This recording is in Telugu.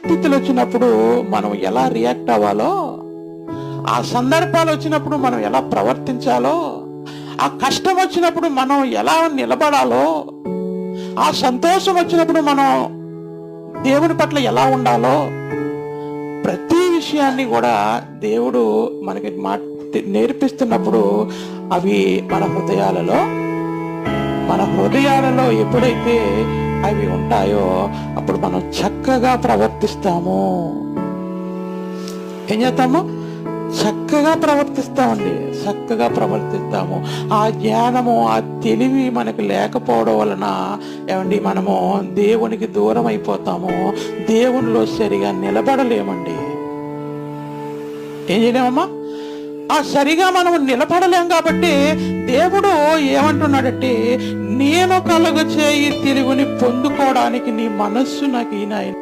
పరిస్థితులు వచ్చినప్పుడు మనం ఎలా రియాక్ట్ అవ్వాలో, ఆ సందర్భాలు వచ్చినప్పుడు మనం ఎలా ప్రవర్తించాలో, ఆ కష్టం వచ్చినప్పుడు మనం ఎలా నిలబడాలో, ఆ సంతోషం వచ్చినప్పుడు మనం దేవుని పట్ల ఎలా ఉండాలో, ప్రతి విషయాన్ని కూడా దేవుడు మనకి నేర్పిస్తున్నప్పుడు అవి మన హృదయాలలో ఎప్పుడైతే అవి ఉంటాయో అప్పుడు మనం చక్కగా ప్రవర్తిస్తాము. ఏం చేస్తాము? చక్కగా ప్రవర్తిస్తాము. ఆ జ్ఞానము, ఆ తెలివి మనకు లేకపోవడం వలన ఏమండి మనము దేవునికి దూరం అయిపోతాము. దేవునిలో సరిగా నిలబడలేమండి. ఏం చేయలేమమ్మా? ఆ సరిగా మనం నిలబడలేం. కాబట్టి దేవుడు ఏమంటున్నాడంటే, నేను కలుగ చేయి తెలివిని పొందుకోవడానికి నీ మనస్సు నాకు ఈయన